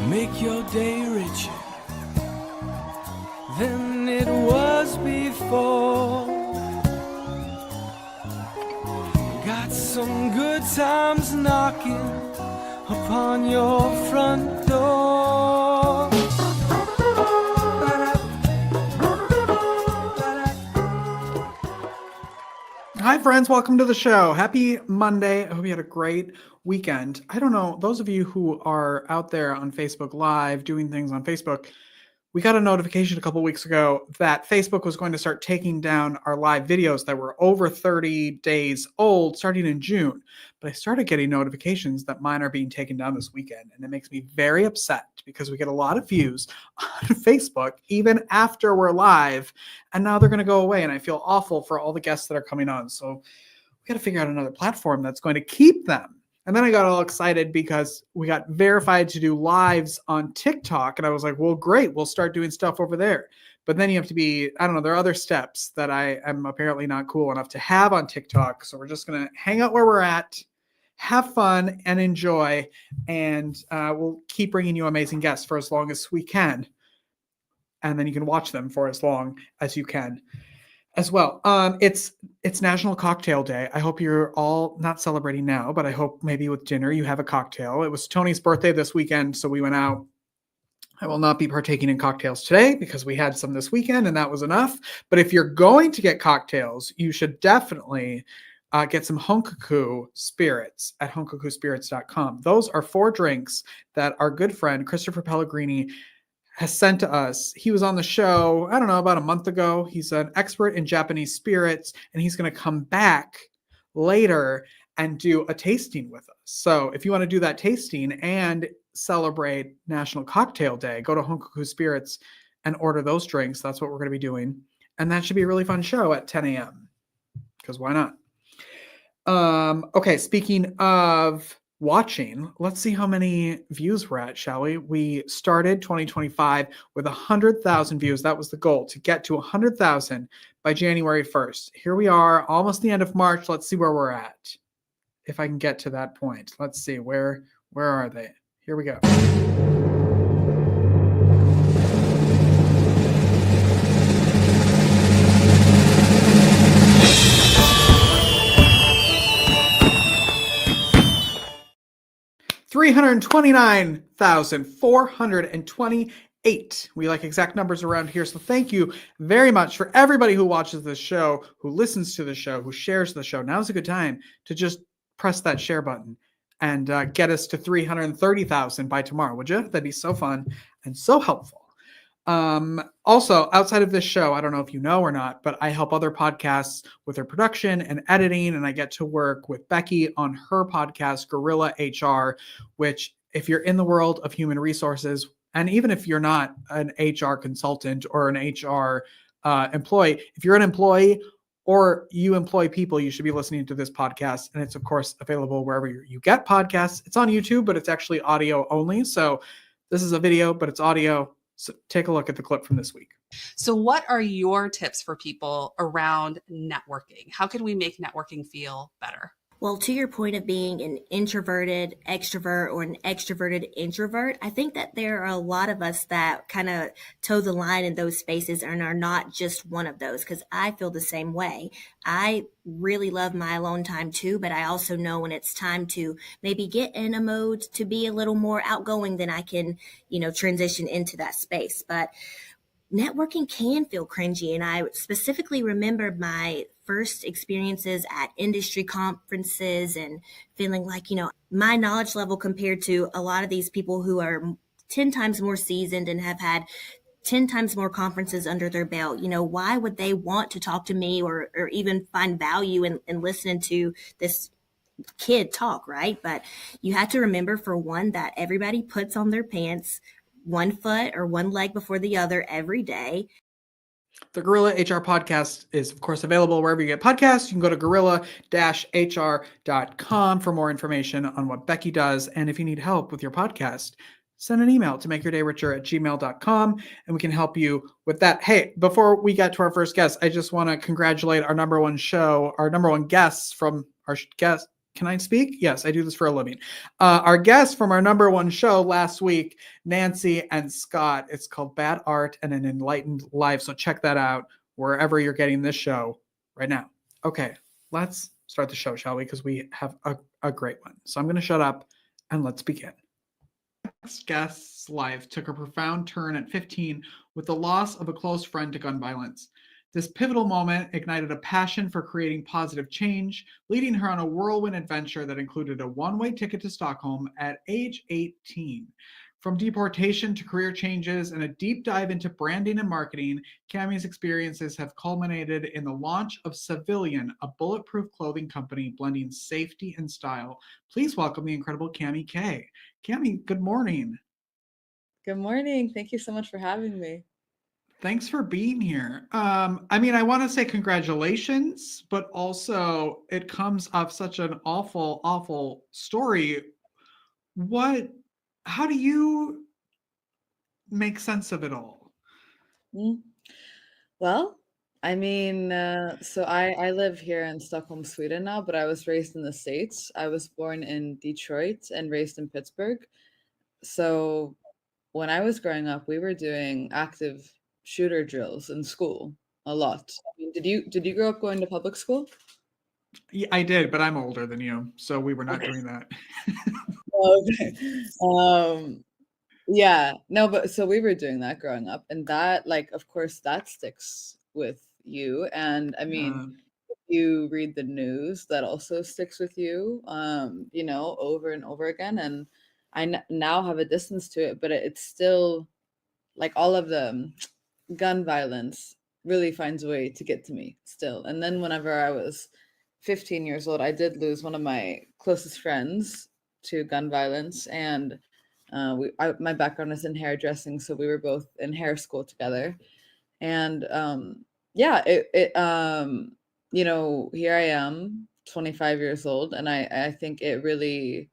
Make your day richer than it was before. Got some good times knocking upon your front door. Hi, friends. Welcome to the show. Happy Monday. I hope you had a great weekend. I don't know, those of you who are out there on Facebook Live doing things on Facebook, we got a notification a couple weeks ago that Facebook was going to start taking down our live videos that were over 30 days old starting in June. But I started getting notifications that mine are being taken down this weekend. And it makes me very upset because we get a lot of views on Facebook even after we're live. And now they're going to go away. And I feel awful for all the guests that are coming on. So we got to figure out another platform that's going to keep them. And then I got all excited because we got verified to do lives on TikTok. And I was like, well, great. We'll start doing stuff over there. But then you have to be, I don't know, there are other steps that I am apparently not cool enough to have on TikTok. So we're just going to hang out where we're at, have fun and enjoy. And we'll keep bringing you amazing guests for as long as we can. And then you can watch them for as long as you can as well. It's National Cocktail Day. I hope you're all not celebrating now, but I hope maybe with dinner you have a cocktail. It was Tony's birthday this weekend, so we went out. I will not be partaking in cocktails today because we had some this weekend and that was enough. But if you're going to get cocktails, you should definitely get some Honkaku spirits at honkakuspirits.com. Those are 4 drinks that our good friend Christopher Pellegrini has sent to us. He was on the show, I don't know, about a month ago. He's an expert in Japanese spirits, and he's going to come back later and do a tasting with us. So if you want to do that tasting and celebrate National Cocktail Day, go to Honkaku Spirits and order those drinks. That's what we're going to be doing. And that should be a really fun show at 10 a.m. because why not? Okay, speaking of watching, let's see how many views we're at, shall we? We started 2025 with 100,000 views. That was the goal, to get to 100,000 by January 1st. Here we are, almost the end of March. Let's see where we're at. If I can get to that point. Let's see, where are they? Here we go. $329,428. We like exact numbers around here. So thank you very much for everybody who watches this show, who listens to the show, who shares the show. Now's a good time to just press that share button and get us to 330,000 by tomorrow, would you? That'd be so fun and so helpful. Also, outside of this show, I don't know if you know or not, but I help other podcasts with their production and editing, and I get to work with Becky on her podcast, Gorilla HR, which if you're in the world of human resources, and even if you're not an HR consultant or an HR employee, if you're an employee or you employ people, you should be listening to this podcast. And it's, of course, available wherever you get podcasts. It's on YouTube, but it's actually audio only. So this is a video, but it's audio. So take a look at the clip from this week. So what are your tips for people around networking? How can we make networking feel better? Well, to your point of being an introverted extrovert or an extroverted introvert, I think that there are a lot of us that kind of toe the line in those spaces and are not just one of those, because I feel the same way. I really love my alone time too, but I also know when it's time to maybe get in a mode to be a little more outgoing, then I can, transition into that space. But networking can feel cringy. And I specifically remember my first experiences at industry conferences and feeling like, my knowledge level compared to a lot of these people who are 10 times more seasoned and have had 10 times more conferences under their belt. Why would they want to talk to me or even find value in listening to this kid talk, right? But you have to remember, for one, that everybody puts on their pants one foot or one leg before the other every day. The Gorilla HR podcast is, of course, available wherever you get podcasts. You can go to gorilla-hr.com for more information on what Becky does. And if you need help with your podcast, send an email to makeyourdayricher@gmail.com and we can help you with that. Hey, before we get to our first guest, I just want to congratulate our number one guests from our guest Can I speak? Yes, I do this for a living. Our guests from our number one show last week, Nancy and Scott. It's called Bad Art and an Enlightened Life. So check that out wherever you're getting this show right now. Okay, let's start the show, shall we? Because we have a great one. So I'm going to shut up and let's begin. Next guest's life took a profound turn at 15 with the loss of a close friend to gun violence. This pivotal moment ignited a passion for creating positive change, leading her on a whirlwind adventure that included a one-way ticket to Stockholm at age 18. From deportation to career changes and a deep dive into branding and marketing, Cammie's experiences have culminated in the launch of Civilian, a bulletproof clothing company blending safety and style. Please welcome the incredible Cammie K. Cammie, good morning. Good morning. Thank you so much for having me. Thanks for being here. I want to say congratulations, but also it comes off such an awful, awful story. How do you make sense of it all? Well, so I live here in Stockholm, Sweden now, but I was raised in the States. I was born in Detroit and raised in Pittsburgh. So when I was growing up, we were doing active shooter drills in school a lot. Did you grow up going to public school? Yeah, I did, but I'm older than you, so we were not doing that. Okay. Yeah, no, but so we were doing that growing up, and that, like, of course, that sticks with you. And if you read the news, that also sticks with you, over and over again. And now have a distance to it, but it's still like all of the gun violence really finds a way to get to me still. And then whenever I was 15 years old, I did lose one of my closest friends to gun violence. And my background is in hairdressing, so we were both in hair school together. And here I am, 25 years old, and I think it really,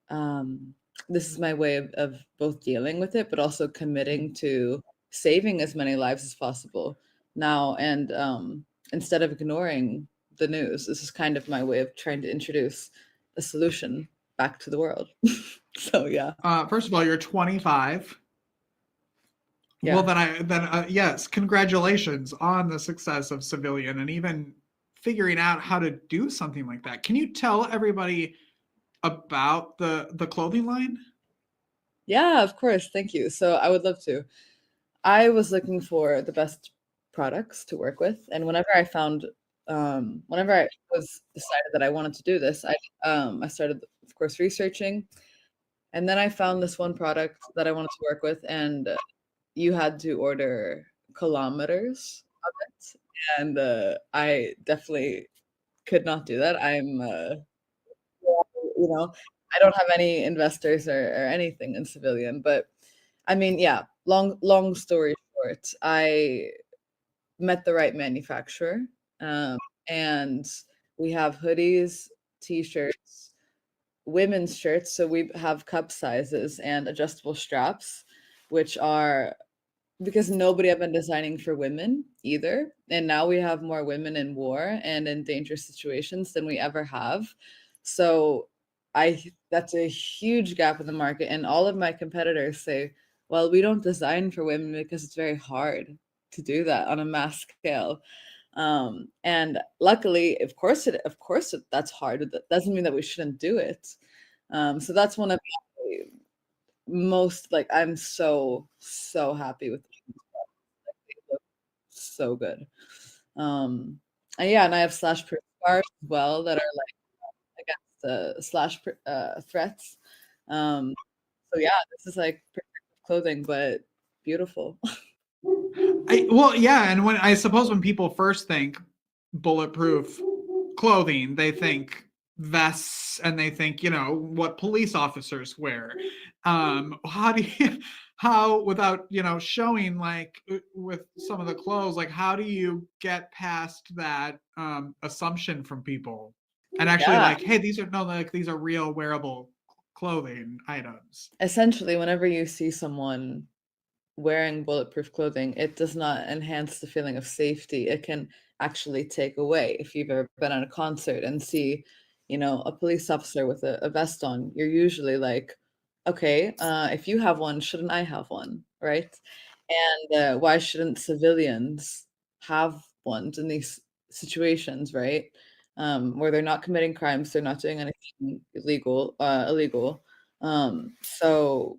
this is my way of both dealing with it, but also committing to saving as many lives as possible now. And instead of ignoring the news, this is kind of my way of trying to introduce a solution back to the world. So yeah. First of all, you're 25. Yeah. Well, yes, congratulations on the success of Civilian and even figuring out how to do something like that. Can you tell everybody about the clothing line? Yeah, of course. Thank you. So I would love to. I was looking for the best products to work with, and whenever I was decided that I wanted to do this, I started, of course, researching, and then I found this one product that I wanted to work with, and you had to order kilometers of it, and I definitely could not do that. I don't have any investors or anything in Civilian, but yeah, long story short, I met the right manufacturer, and we have hoodies, t-shirts, women's shirts. So we have cup sizes and adjustable straps, which are because nobody have been designing for women either. And now we have more women in war and in dangerous situations than we ever have. So that's a huge gap in the market. And all of my competitors say, well, we don't design for women because it's very hard to do that on a mass scale. And luckily, of course, that's hard. That doesn't mean that we shouldn't do it. So that's one of the most, like, I'm so happy with them. They look so good. And yeah, and I have slash proof scarves as well that are like against the slash threats. So yeah, this is like clothing, but beautiful. And when people first think bulletproof clothing, they think vests and they think, what police officers wear. How without, showing like with some of the clothes, like how do you get past that assumption from people and actually like, hey, these are real wearable clothing items? Essentially, whenever you see someone wearing bulletproof clothing, it does not enhance the feeling of safety. It can actually take away. If you've ever been at a concert and see, a police officer with a vest on, you're usually like, okay, if you have one, shouldn't I have one, right? And why shouldn't civilians have ones in these situations, right? Where they're not committing crimes, they're not doing anything illegal. So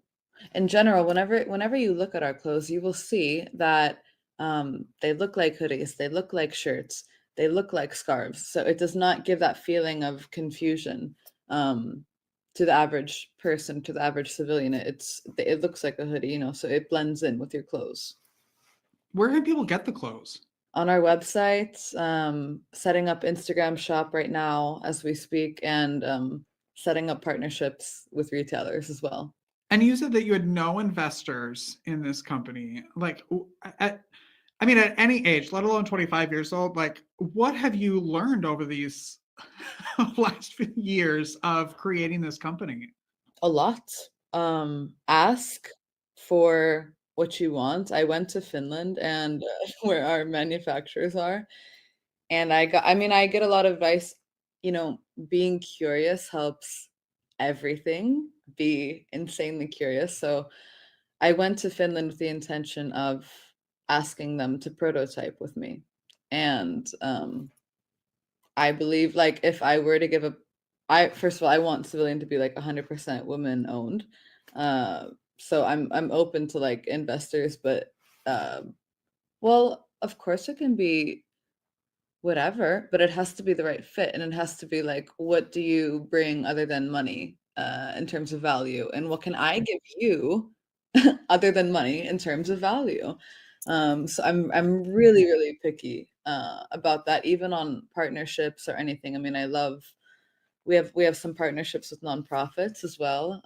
in general, whenever you look at our clothes, you will see that they look like hoodies, they look like shirts, they look like scarves. So it does not give that feeling of confusion to the average person, to the average civilian. It looks like a hoodie, so it blends in with your clothes. Where can people get the clothes? On our website, setting up Instagram shop right now as we speak, and setting up partnerships with retailers as well. And you said that you had no investors in this company. Like, at any age, let alone 25 years old, like, what have you learned over these last few years of creating this company? A lot. Ask for what you want. I went to Finland and where our manufacturers are, and I get a lot of advice. Being curious helps everything be insanely curious. So I went to Finland with the intention of asking them to prototype with me. And I believe, like, if I were to give first of all, I want Civilian to be like 100% women owned. So I'm open to like investors, but well, of course it can be whatever, but it has to be the right fit, and it has to be like, what do you bring other than money in terms of value, and what can I give you other than money in terms of value? So I'm really, really picky about that, even on partnerships or anything. I mean, I love we have some partnerships with nonprofits as well.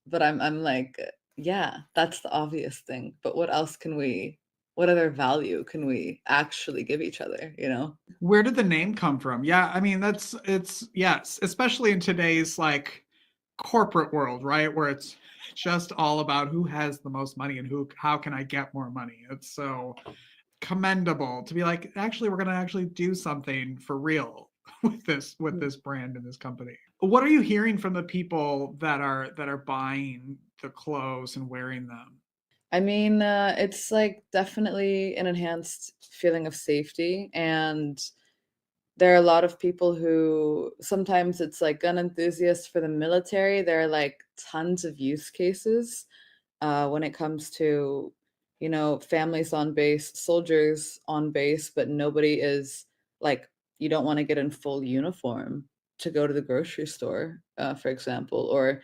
But I'm like, yeah, that's the obvious thing. But what other value can we actually give each other? Where did the name come from? Yeah, I mean, yes, especially in today's like corporate world, right? Where it's just all about who has the most money and how can I get more money. It's so commendable to be like, actually, we're going to actually do something for real with this brand and this company. What are you hearing from the people that are buying the clothes and wearing them? I mean, it's like definitely an enhanced feeling of safety. And there are a lot of people who sometimes it's like gun enthusiasts for the military. There are like tons of use cases when it comes to, families on base, soldiers on base, but nobody is like, you don't want to get in full uniform to go to the grocery store, for example, or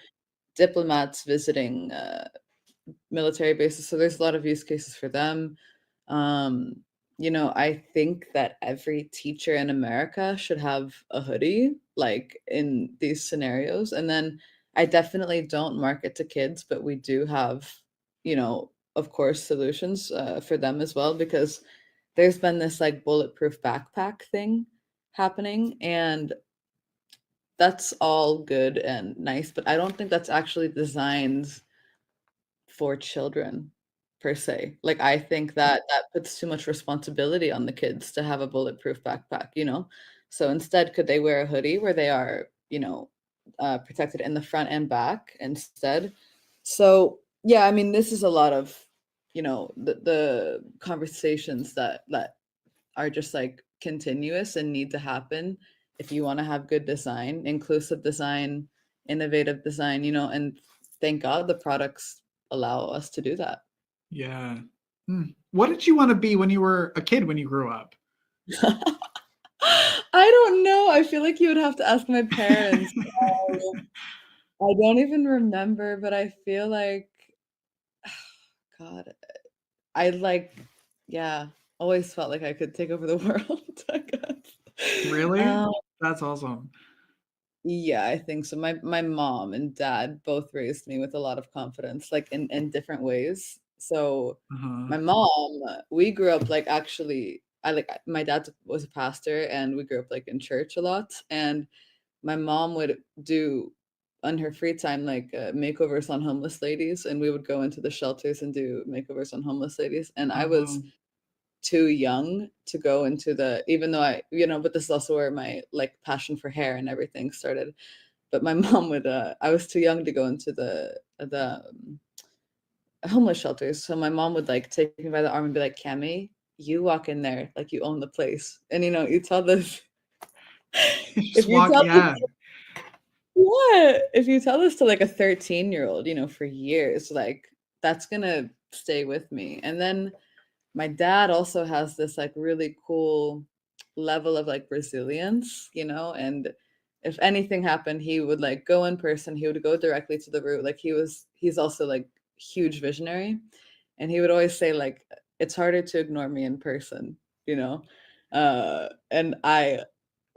diplomats visiting military bases. So there's a lot of use cases for them. Um, I think that every teacher in America should have a hoodie, like in these scenarios. And then I definitely don't market to kids, but we do have, of course, solutions for them as well, because there's been this like bulletproof backpack thing happening, and that's all good and nice, but I don't think that's actually designed for children per se. Like, I think that puts too much responsibility on the kids to have a bulletproof backpack. So instead, could they wear a hoodie where they are, protected in the front and back instead? So yeah, I mean, this is a lot of, the conversations that are just like continuous and need to happen if you want to have good design, inclusive design, innovative design, and thank God the products allow us to do that. Yeah. What did you want to be when you were a kid, when you grew up? I don't know. I feel like you would have to ask my parents. I don't even remember, but I feel like, God, yeah, always felt like I could take over the world, I guess. Really? That's awesome. Yeah, I think so. My mom and dad both raised me with a lot of confidence, like in different ways. So Uh-huh. my mom, we grew up like actually, my dad was a pastor, and we grew up like in church a lot. And my mom would do on her free time like makeovers on homeless ladies, and we would go into the shelters and do makeovers on homeless ladies. And I was Oh. too young to go into the, even though I, but this is also where my like passion for hair and everything started. But my mom would, I was too young to go into the homeless shelters. So my mom would like take me by the arm and be like, Cami, you walk in there like you own the place. And you tell this, Just if you walk, tell yeah. what? If you tell this to like a 13-year-old, for years, like that's gonna stay with me. And then my dad also has this like really cool level of like resilience, and if anything happened, he would like go in person, he would go directly to the root. Like he's also like huge visionary. And he would always say like, it's harder to ignore me in person, and I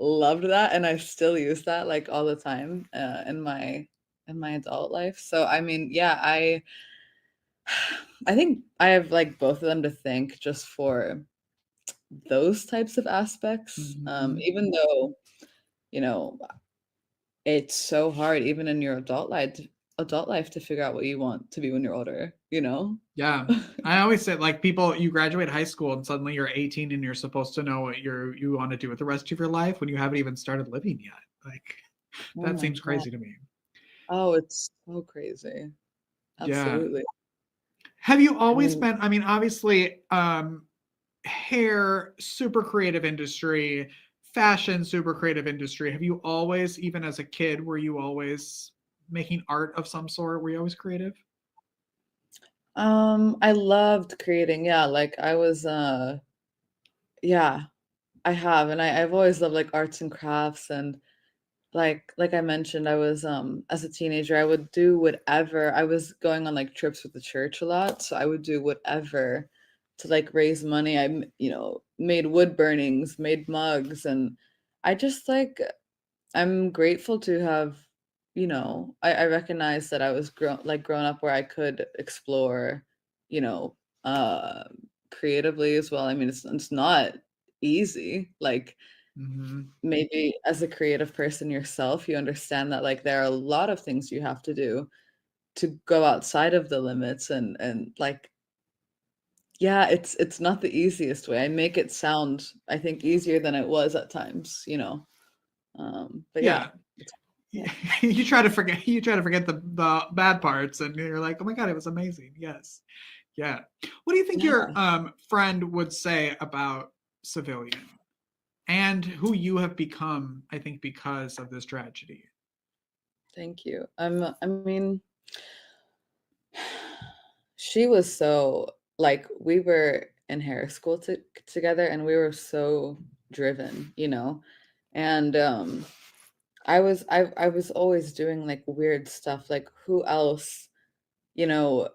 loved that, and I still use that like all the time in my adult life. So I mean, yeah, I think I have like both of them to thank just for those types of aspects. Mhm. Even though you know it's so hard even in your adult life to figure out what you want to be when you're older. Yeah. I always say like people, you graduate high school and suddenly you're 18 and you're supposed to know what you want to do with the rest of your life when you haven't even started living yet. Like Oh that my seems God. crazy to me. Oh, it's so crazy. Yeah. Absolutely. Have you I always mean, been, I mean, obviously, hair, super creative industry, fashion, super creative industry. Have you always, even as a kid, were you always making art of some sort? Were you always creative? I loved creating. Yeah, like I was yeah, I have. And I've always loved like arts and crafts. And like I mentioned, I was as a teenager, I would do whatever. I was going on like trips with the church a lot, so I would do whatever to like raise money. Made wood burnings, made mugs. And I just like, I'm grateful to have, I recognize that I was grown up where I could explore, you know, uh, creatively as well. I mean, it's not easy. Like Mm-hmm. maybe as a creative person yourself, you understand that like there are a lot of things you have to do to go outside of the limits. And like, yeah, it's not the easiest way. I make it sound, I think, easier than it was at times. But yeah, Yeah. it's, yeah. You try to forget the bad parts and you're like, oh my God, it was amazing. Yes. Yeah. What do you think your Yeah. friend would say about Civilian and who you have become, I think, because of this tragedy? Thank you. I mean, she was so like we were in hair school together, and we were so driven. And I was always doing like weird stuff. Like who else, you know,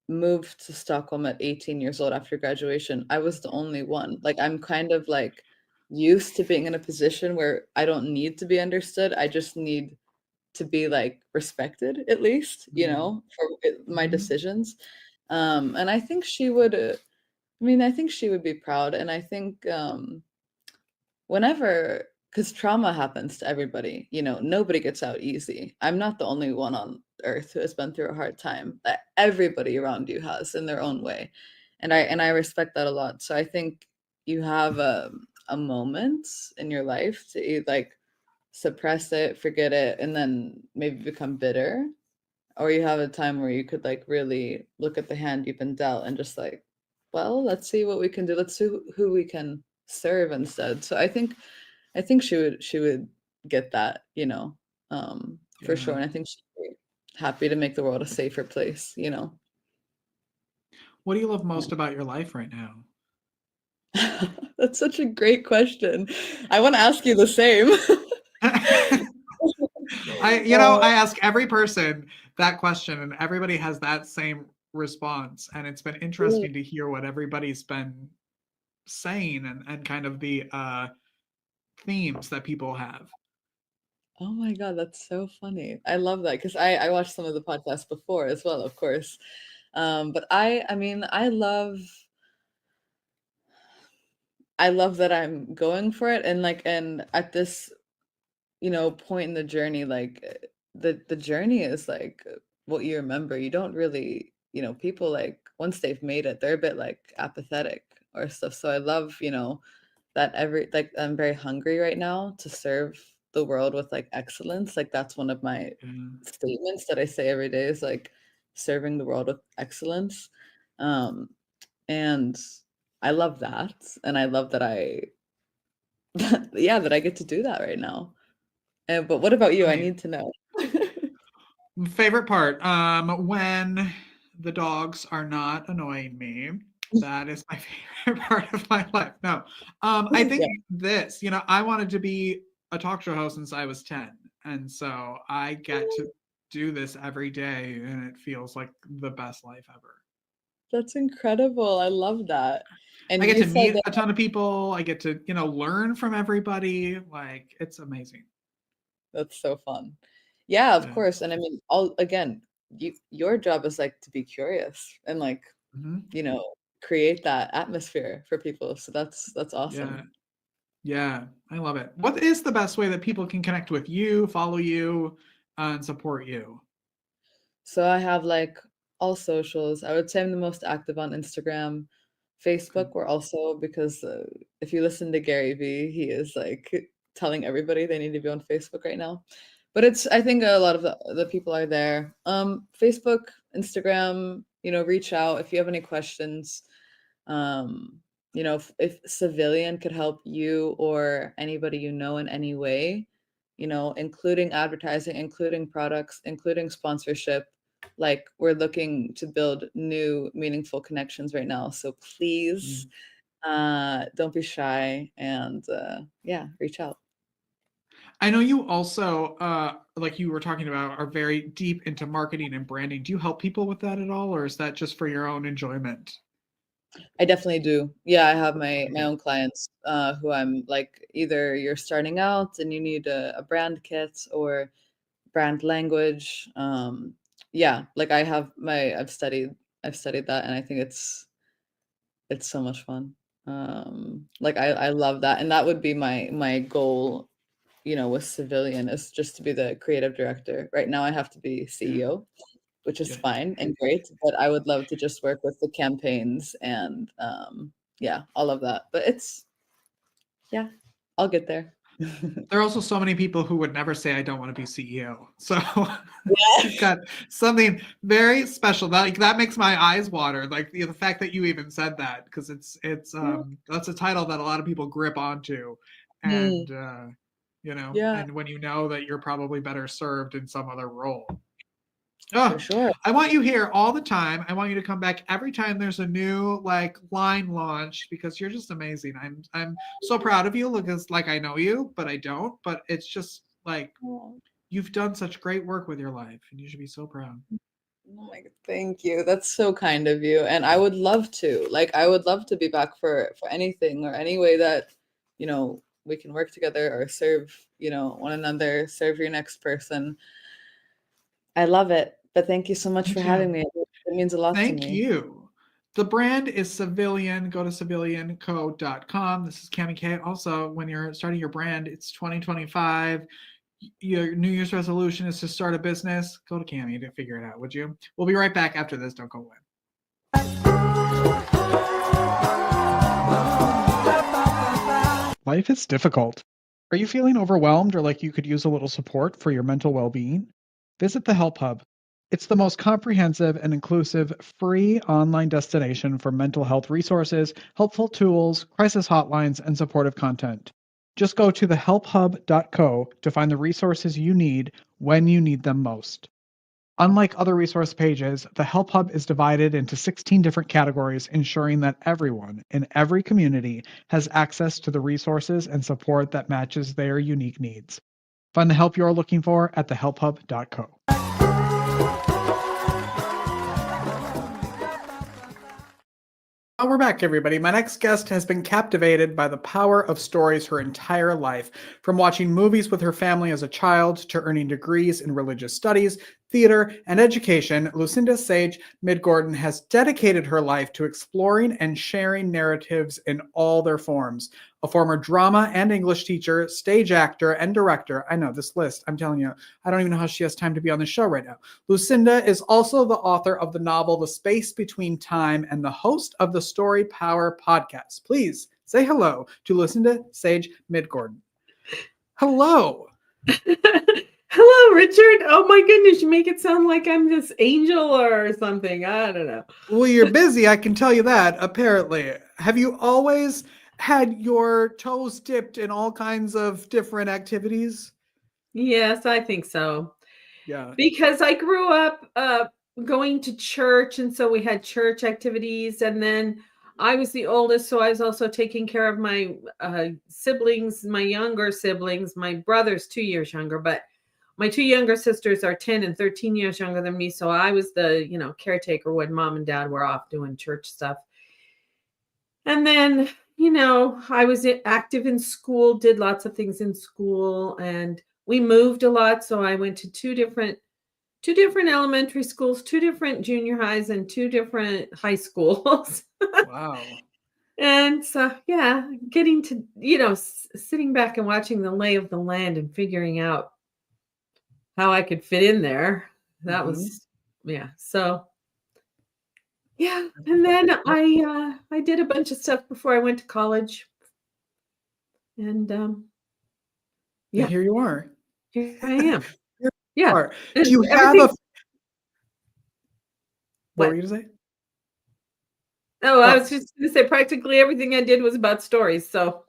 moved to Stockholm at 18 years old after graduation? I was the only one. Like I'm kind of like used to being in a position where I don't need to be understood. I just need to be like respected at least, for my Mm-hmm. decisions. And I think she would, I think she would be proud. And I think whenever, because trauma happens to everybody, nobody gets out easy. I'm not the only one on earth who has been through a hard time. That everybody around you has in their own way. And I respect that a lot. So I think you have a moment in your life to like suppress it, forget it, and then maybe become bitter. Or you have a time where you could like really look at the hand you've been dealt and just like, well, let's see what we can do. Let's see who we can serve instead. So I think she would get that, for sure. Yeah. And I think she'd be happy to make the world a safer place. What do you love Yeah. most about your life right now? That's such a great question. I want to ask you the same. I ask every person that question and everybody has that same response. And it's been Really? interesting to hear what everybody's been saying and kind of the themes that people have. Oh my God, that's so funny. I love that because I watched some of the podcasts before as well, of course. But I mean, I love that I'm going for it. And like, and at this, point in the journey, like the journey is like what you remember. You don't really, people like once they've made it, they're a bit like apathetic or stuff. So I love, that I'm very hungry right now to serve the world with like excellence. Like that's one of my statements that I say every day is like serving the world with excellence. And I love that. And I love that that I get to do that right now. But what about you? I need to know. Favorite part, when the dogs are not annoying me. That is my favorite part of my life. No, I think this, I wanted to be a talk show host since I was 10. And so I get to do this every day and it feels like the best life ever. That's incredible. I love that. And I get to meet a ton of people. I get to, learn from everybody. Like, it's amazing. That's so fun. Yeah, of course. And I mean, your job is like to be curious and like, create that atmosphere for people. So that's awesome. Yeah, I love it. What is the best way that people can connect with you, follow you, and support you? So I have like all socials. I would say I'm the most active on Instagram. Facebook, we're also, because if you listen to Gary Vee, he is like telling everybody they need to be on Facebook right now. But I think a lot of the people are there. Facebook, Instagram, reach out if you have any questions. If Civilian could help you or anybody you know in any way, including advertising, including products, including sponsorship, like we're looking to build new meaningful connections right now. So please don't be shy and reach out. I know you also, like you were talking about, are very deep into marketing and branding. Do you help people with that at all, or is that just for your own enjoyment? I definitely do. Yeah, I have my own clients who I'm like, either you're starting out and you need a brand kit or brand language. Like I've studied that, and I think it's so much fun. Like I love that, and that would be my goal, with Civilian, is just to be the creative director. Right now I have to be CEO, which is fine and great, but I would love to just work with the campaigns and all of that. But I'll get there. There are also so many people who would never say, I don't want to be CEO. So you've got something very special. That makes my eyes water. Like the fact that you even said that, because it's that's a title that a lot of people grip onto. And, and when you know that you're probably better served in some other role. Oh, for sure. I want you here all the time. I want you to come back every time there's a new line launch, because you're just amazing. I'm so proud of you. Because I know you, but I don't. But it's just like you've done such great work with your life, and you should be so proud. Oh my God, thank you. That's so kind of you. And I would love to. I would love to be back for anything or any way that we can work together or serve one another, serve your next person. I love it. But thank you so much for having me. It means a lot to me. Thank you. The brand is Civilian. Go to civilianco.com. This is Cami K. Also, when you're starting your brand, it's 2025. Your New Year's resolution is to start a business. Go to Cami to figure it out, would you? We'll be right back after this. Don't go away. Life is difficult. Are you feeling overwhelmed or like you could use a little support for your mental well-being? Visit the Help Hub. It's the most comprehensive and inclusive free online destination for mental health resources, helpful tools, crisis hotlines, and supportive content. Just go to thehelphub.co to find the resources you need when you need them most. Unlike other resource pages, the Help Hub is divided into 16 different categories, ensuring that everyone in every community has access to the resources and support that matches their unique needs. Find the help you're looking for at thehelphub.co. We're back, everybody. My next guest has been captivated by the power of stories her entire life. From watching movies with her family as a child to earning degrees in religious studies, theater, and education, Lucinda Sage-Midgorden has dedicated her life to exploring and sharing narratives in all their forms. A former drama and English teacher, stage actor, and director. I know this list, I'm telling you, I don't even know how she has time to be on the show right now. Lucinda is also the author of the novel The Space Between Time and the host of the Story Power podcast. Please say hello to Lucinda Sage-Midgorden. Hello. Hello, Richard. Oh my goodness, you make it sound like I'm this angel or something. I don't know. Well, you're busy, I can tell you that, apparently. Have you always had your toes dipped in all kinds of different activities? Yes, I think so. Yeah. Because I grew up going to church, and so we had church activities, and then I was the oldest, so I was also taking care of my siblings, my younger siblings. My brother's 2 years younger, but my two younger sisters are 10 and 13 years younger than me. So I was the, caretaker when mom and dad were off doing church stuff. And then, I was active in school, did lots of things in school, and we moved a lot. So I went to two different elementary schools, two different junior highs, and two different high schools. Wow. And so, yeah, getting to, sitting back and watching the lay of the land and figuring out how I could fit in there. That was, yeah. So, yeah. And then I did a bunch of stuff before I went to college. And yeah, And here you are. here I am. Here Yeah. you are. Do you have a... What were you going to say? Oh, I was just going to say practically everything I did was about stories. So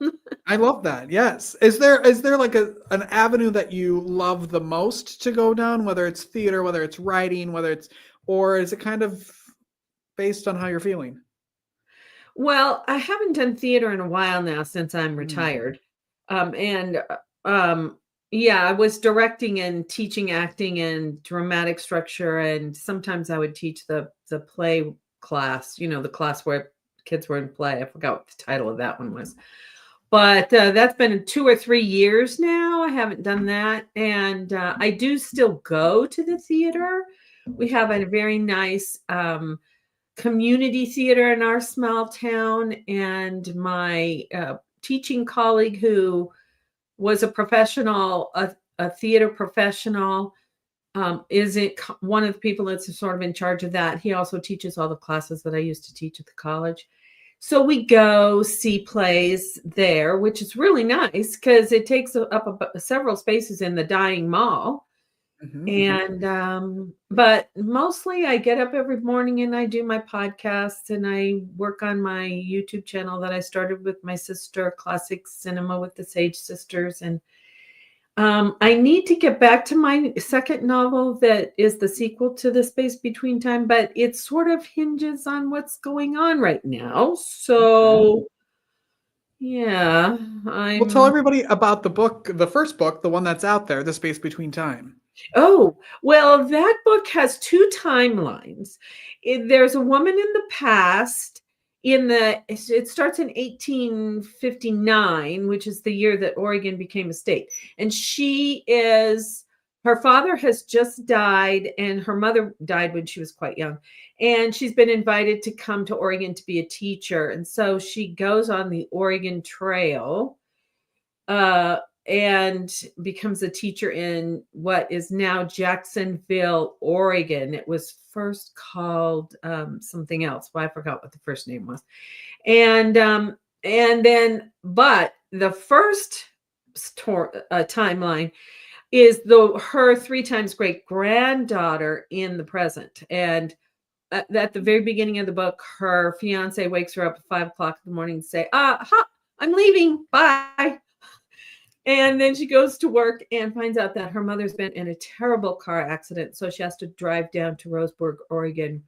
I love that. Yes. Is there like an avenue that you love the most to go down, whether it's theater, whether it's writing, or is it kind of based on how you're feeling? Well, I haven't done theater in a while now since I'm retired. Yeah, I was directing and teaching acting and dramatic structure, and sometimes I would teach the play class, the class where kids were in play. I forgot what the title of that one was. But that's been 2 or 3 years now. I haven't done that. And I do still go to the theater. We have a very nice community theater in our small town. And my teaching colleague, who was a professional, a theater professional, is one of the people that's sort of in charge of that. He also teaches all the classes that I used to teach at the college. So we go see plays there, which is really nice because it takes up several spaces in the dying mall. And but mostly I get up every morning and I do my podcasts and I work on my YouTube channel that I started with my sister, Classic Cinema with the Sage Sisters. And I need to get back to my second novel that is the sequel to The Space Between Time, but it sort of hinges on what's going on right now. So, yeah. Well, tell everybody about the book, the first book, the one that's out there, The Space Between Time. Oh, well, that book has two timelines. There's a woman in the past. It starts in 1859, which is the year that Oregon became a state. And her father has just died and her mother died when she was quite young. And she's been invited to come to Oregon to be a teacher. And so she goes on the Oregon Trail and becomes a teacher in what is now Jacksonville, Oregon. It was first called something else. Well, I forgot what the first name was. But the first timeline is her 3 times great granddaughter in the present. And at the very beginning of the book, her fiance wakes her up at 5 o'clock in the morning and say, I'm leaving. Bye. And then she goes to work and finds out that her mother's been in a terrible car accident. So she has to drive down to Roseburg, Oregon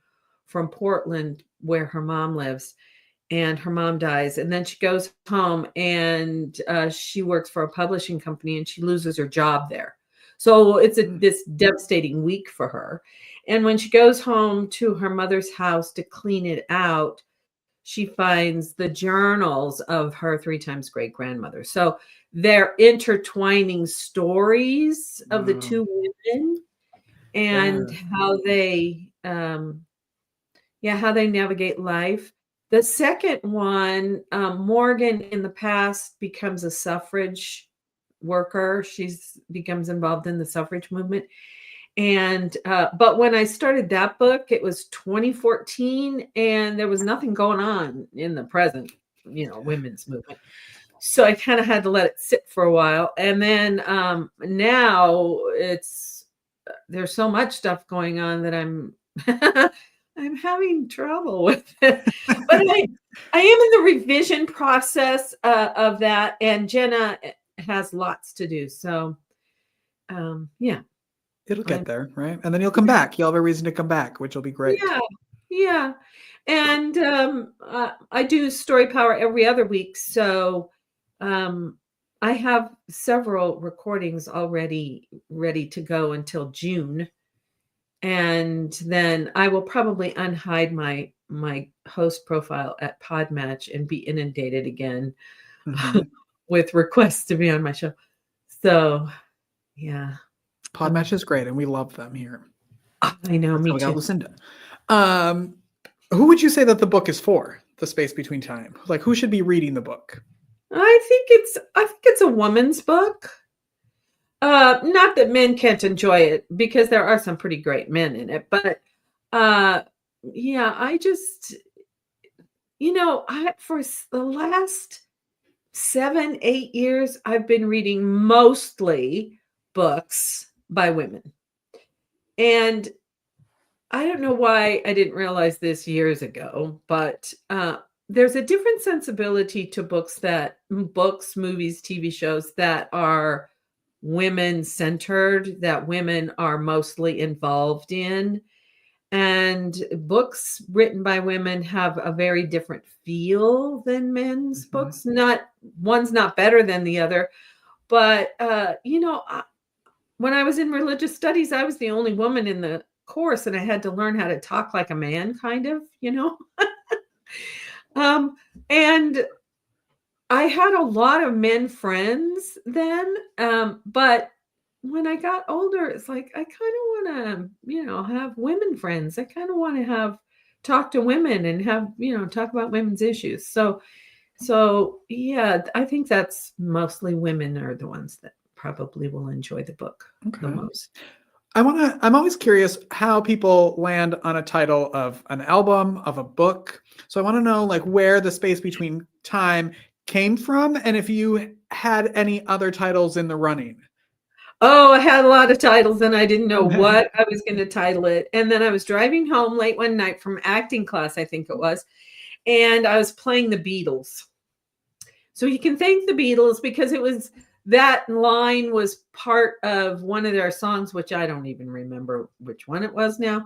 from Portland, where her mom lives. And her mom dies. And then she goes home and she works for a publishing company and she loses her job there. So it's this devastating week for her. And when she goes home to her mother's house to clean it out, she finds the journals of her 3 times great grandmother. So they're intertwining stories of the two women. and how they navigate life. The second one, Morgan in the past becomes a suffrage worker. She's becomes involved in the suffrage movement. And but when I started that book, it was 2014, and there was nothing going on in the present, women's movement. So I kind of had to let it sit for a while. And then now there's so much stuff going on that I'm I'm having trouble with it. But I am in the revision process of that, and Jenna has lots to do. So yeah. It'll get there, right? And then you'll come back. You'll have a reason to come back, which will be great. Yeah. And I do Story Power every other week. So I have several recordings already ready to go until June. And then I will probably unhide my host profile at Podmatch and be inundated again with requests to be on my show. So, yeah. Podmatch is great, and we love them here. I know, me we too. got Lucinda. Who would you say that the book is for? The Space Between Time. Like, who should be reading the book? I think it's a woman's book. Not that men can't enjoy it, because there are some pretty great men in it, but yeah, I just, for the last 7-8 years, I've been reading mostly books by women. And I don't know why I didn't realize this years ago, but there's a different sensibility to books, movies, TV shows that are women-centered, that women are mostly involved in. And books written by women have a very different feel than men's books. One's not better than the other, but when I was in religious studies, I was the only woman in the course, and I had to learn how to talk like a man, kind of, and I had a lot of men friends then, but when I got older, it's like, I kind of want to, have women friends. I kind of want to talk to women and have, talk about women's issues. So yeah, I think that's mostly women are the ones that probably will enjoy the book the most. I'm always curious how people land on a title of an album, of a book. So I want to know, like, where The Space Between Time came from, and if you had any other titles in the running. Oh, I had a lot of titles, and I didn't know what I was going to title it. And then I was driving home late one night from acting class, I think it was, and I was playing the Beatles. So you can thank the Beatles, because that line was part of one of their songs, which I don't even remember which one it was now.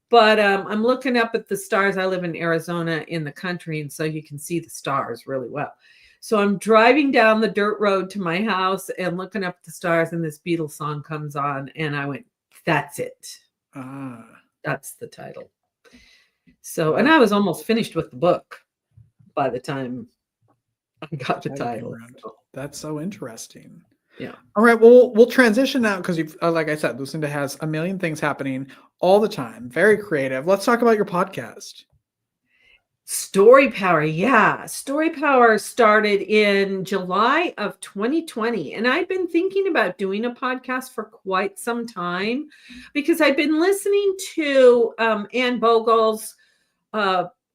But I'm looking up at the stars. I live in Arizona in the country, and so you can see the stars really well. So I'm driving down the dirt road to my house and looking up at the stars, and this Beatles song comes on, and I went, that's it. That's the title. So, and I was almost finished with the book by the time I got the title. That's so interesting. Yeah. All right. Well, we'll transition now, because you've, like I said, Lucinda has a million things happening all the time. Very creative. Let's talk about your podcast. Story Power. Yeah. Story Power started in July of 2020. And I'd been thinking about doing a podcast for quite some time, because I'd been listening to Anne Bogle's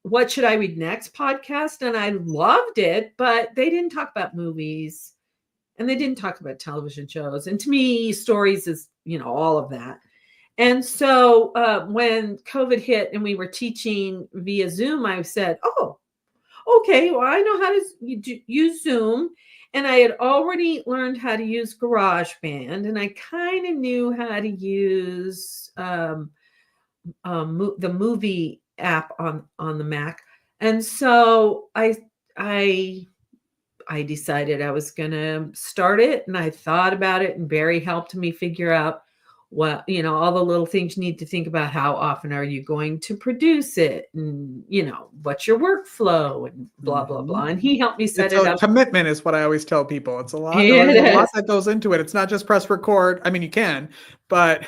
What Should I Read Next podcast, and I loved it, but they didn't talk about movies, and they didn't talk about television shows. And to me, stories is, all of that. And so when COVID hit and we were teaching via Zoom, I said, oh, okay, well, I know how to use Zoom. And I had already learned how to use GarageBand, and I kind of knew how to use the movie app on the Mac. And so I decided I was going to start it, and I thought about it, and Barry helped me figure out Well, all the little things you need to think about. How often are you going to produce it? And, what's your workflow and blah, blah, blah. And he helped me set It's it a up. commitment is what I always tell people. It's a lot. Yeah, There's it a lot is. that goes into it. It's not just press record. I mean, you can, but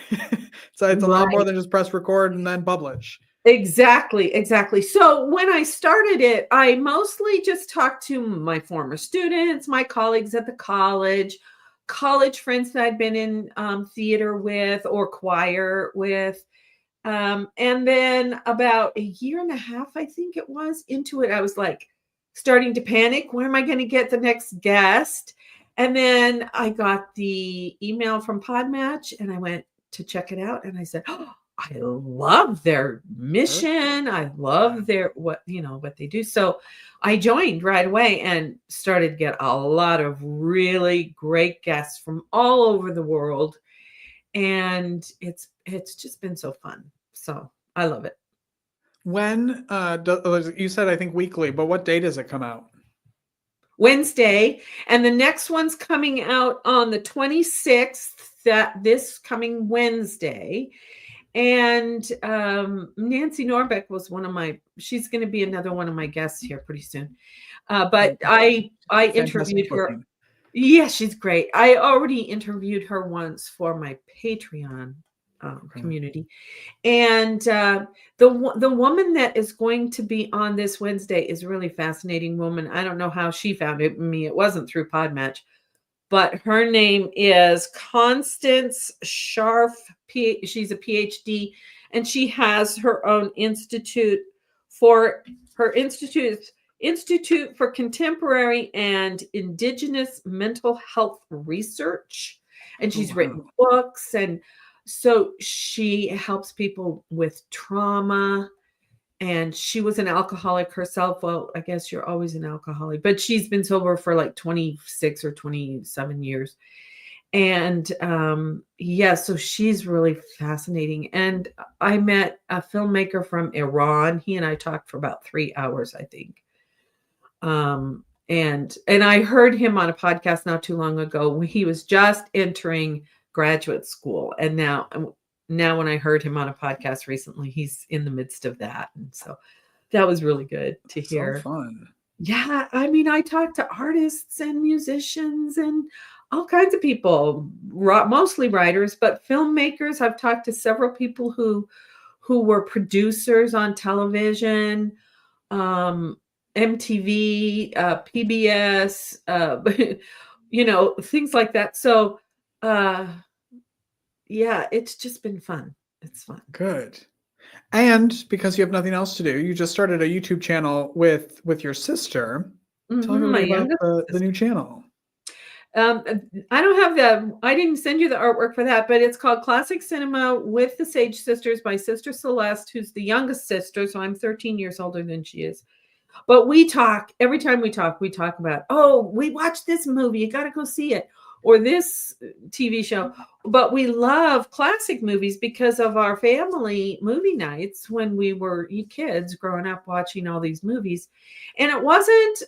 so it's a lot more Right. than just press record and then publish. Exactly. So when I started it, I mostly just talked to my former students, my colleagues at the college friends that I'd been in theater with or choir with. And then about a year and a half, I think it was, into it, I was like starting to panic. Where am I going to get the next guest? And then I got the email from Podmatch and I went to check it out. And I said, oh, I love their mission. I love what they do. So I joined right away and started to get a lot of really great guests from all over the world. And it's just been so fun. So I love it. When you said, I think weekly, but what day does it come out? Wednesday, and the next one's coming out on the 26th, this coming Wednesday. And Nancy Norbeck was she's going to be another one of my guests here pretty soon. But I interviewed her. Looking. Yeah, she's great. I already interviewed her once for my Patreon community. And the woman that is going to be on this Wednesday is a really fascinating woman. I don't know how she found me. It wasn't through Podmatch, but her name is Constance Scharf. She's a PhD, and she has her own institute for Institute for Contemporary and Indigenous Mental Health Research. And she's written books. And so she helps people with trauma. And she was an alcoholic herself. Well, I guess you're always an alcoholic, but she's been sober for like 26 or 27 years. And so she's really fascinating. And I met a filmmaker from Iran. He and I talked for about 3 hours, I think. And I heard him on a podcast not too long ago when he was just entering graduate school. And now when I heard him on a podcast recently, he's in the midst of that. And so that was really good to hear. So fun. Yeah. I mean, I talked to artists and musicians and all kinds of people, mostly writers, but filmmakers. I've talked to several people who were producers on television, MTV, PBS, things like that. So, it's just been fun. It's fun. Good. And because you have nothing else to do, you just started a YouTube channel with your sister. Tell everybody about the new channel. I didn't send you the artwork for that, but it's called Classic Cinema with the Sage Sisters. My sister Celeste, who's the youngest sister, so I'm 13 years older than she is. But every time we talk about, we watched this movie, you got to go see it, or this TV show. But we love classic movies because of our family movie nights when we were kids growing up watching all these movies. And it wasn't,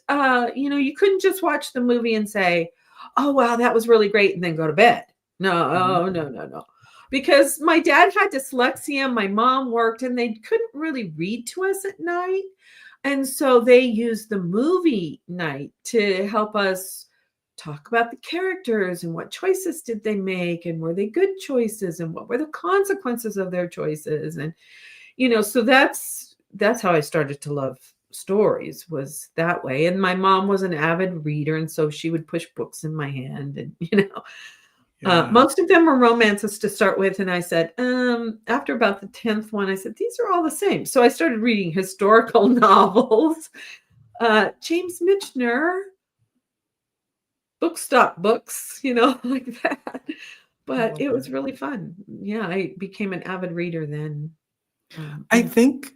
you couldn't just watch the movie and say, oh, wow, that was really great, and then go to bed. No. Because my dad had dyslexia, my mom worked, and they couldn't really read to us at night. And so they used the movie night to help us talk about the characters and what choices did they make, and were they good choices, and what were the consequences of their choices. And, so that's how I started to love stories, was that way. And my mom was an avid reader, and so she would push books in my hand, and most of them were romances to start with. And I said, after about the 10th one, I said, these are all the same. So I started reading historical novels, James Michener, Bookstop books, like that. But it was really fun. Yeah, I became an avid reader then. I think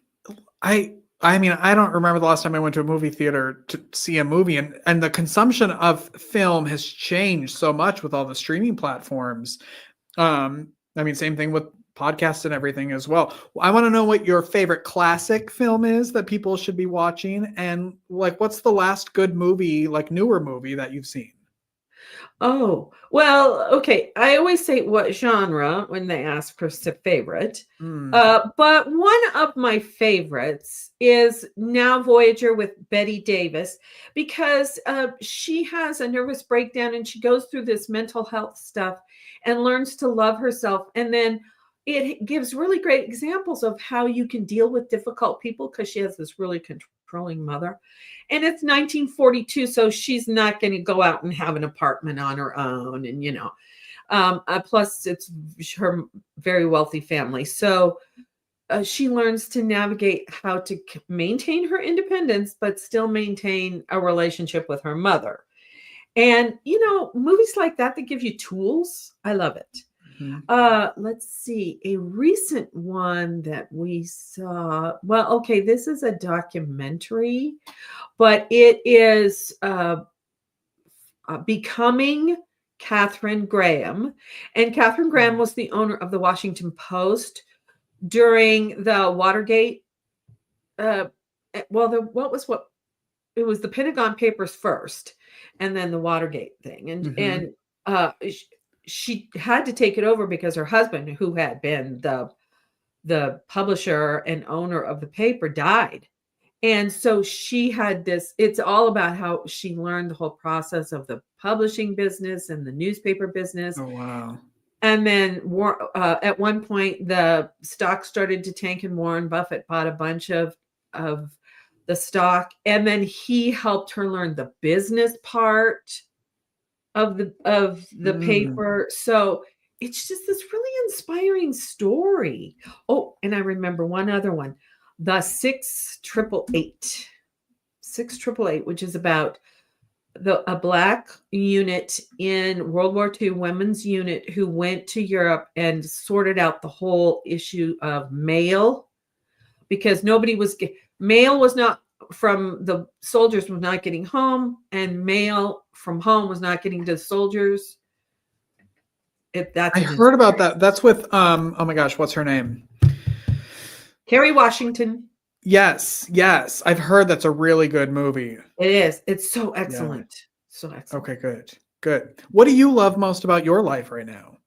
I mean, I don't remember the last time I went to a movie theater to see a movie, and the consumption of film has changed so much with all the streaming platforms. I mean, same thing with podcasts and everything as well. I want to know what your favorite classic film is that people should be watching, and like, what's the last good movie, like newer movie, that you've seen? Oh, well, okay. I always say what genre when they ask for favorite. Mm. But one of my favorites is Now Voyager with Betty Davis because she has a nervous breakdown and she goes through this mental health stuff and learns to love herself. And then it gives really great examples of how you can deal with difficult people because she has this really controlling mother. And it's 1942, so she's not going to go out and have an apartment on her own. And, plus it's her very wealthy family. So she learns to navigate how to maintain her independence, but still maintain a relationship with her mother. And, movies like that give you tools. I love it. Let's see, a recent one that we saw. Well, okay, this is a documentary, but it is Becoming Catherine Graham. And Catherine Graham was the owner of the Washington Post during the Watergate. It was the Pentagon Papers first, and then the Watergate thing. And she had to take it over because her husband, who had been the publisher and owner of the paper, died. And so she had this, it's all about how she learned the whole process of the publishing business and the newspaper business. Oh, wow. And then at one point, the stock started to tank and Warren Buffett bought a bunch of the stock. And then he helped her learn the business part of the paper. So it's just this really inspiring story. Oh, and I remember one other one, the 688, which is about a Black unit in World War II, women's unit, who went to Europe and sorted out the whole issue of mail, because mail was not from the soldiers was not getting home, and mail from home was not getting to the soldiers. I heard about that. That's with oh my gosh, what's her name? Kerry Washington. Yes. I've heard that's a really good movie. It is. It's so excellent. Yeah. So excellent. Okay, good. What do you love most about your life right now?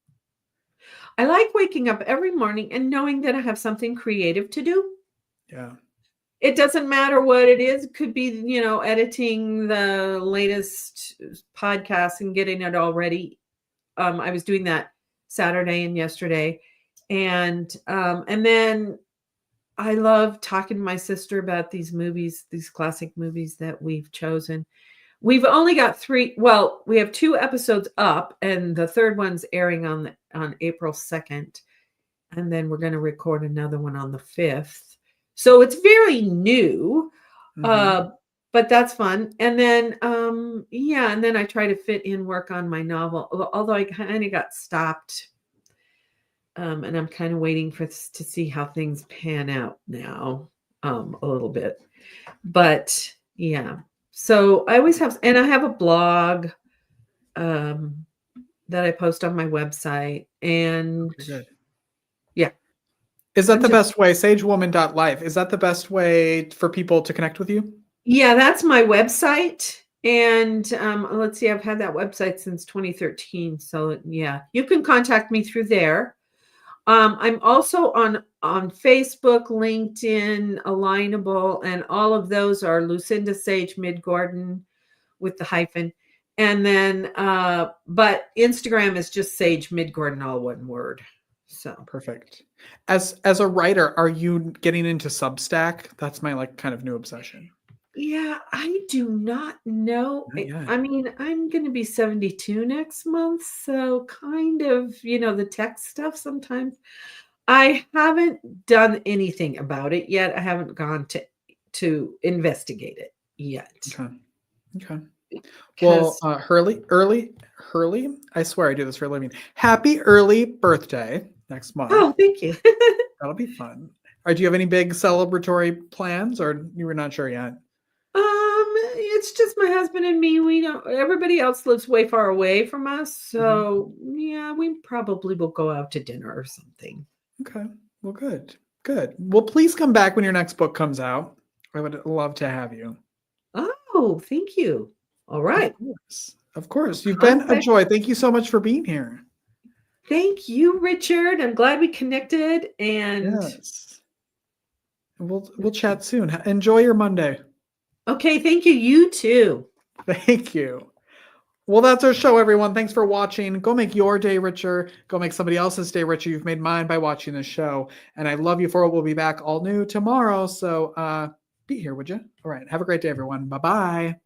I like waking up every morning and knowing that I have something creative to do. Yeah. It doesn't matter what it is. It could be, editing the latest podcast and getting it all ready. I was doing that Saturday and yesterday. And then I love talking to my sister about these movies, these classic movies that we've chosen. We've only got 3. Well, we have 2 episodes up, and the third one's airing on April 2nd. And then we're going to record another one on the 5th. So it's very new, but that's fun. And then, and then I try to fit in work on my novel, although I kind of got stopped. And I'm kind of waiting to see how things pan out now, a little bit. But yeah, so I always have, and I have a blog that I post on my website. And yeah. Is that the best way? Sagewoman.life. Is that the best way for people to connect with you? Yeah, that's my website. And let's see, I've had that website since 2013. So yeah, you can contact me through there. I'm also on Facebook, LinkedIn, Alignable, and all of those are Lucinda Sage-Midgorden with the hyphen. And then, but Instagram is just Sage-Midgorden, all one word. So perfect. As a writer, are you getting into Substack? That's my kind of new obsession. Yeah, I do not know. I mean, I'm going to be 72 next month, so kind of, the tech stuff sometimes. I haven't done anything about it yet. I haven't gone to investigate it yet. Okay. Well, Hurley, I swear I do this for a living. Happy early birthday next month. Oh, thank you. That'll be fun. Do you have any big celebratory plans, or you were not sure yet? It's just my husband and me. We don't. Everybody else lives way far away from us, so yeah, we probably will go out to dinner or something. Okay. Well, good. Well, please come back when your next book comes out. I would love to have you. Oh, thank you. All right. Of course. You've been a Context. joy. Thank you so much for being here. Thank you, Richard. I'm glad we connected, and Yes. We'll chat soon. Enjoy your Monday. okay, thank you. You too. Thank you. Well, that's our show, everyone. Thanks for watching. Go make your day richer. Go make somebody else's day richer. You've made mine by watching this show. And I love you for it. We'll be back all new tomorrow. So be here, would you? All right. Have a great day, everyone. Bye-bye.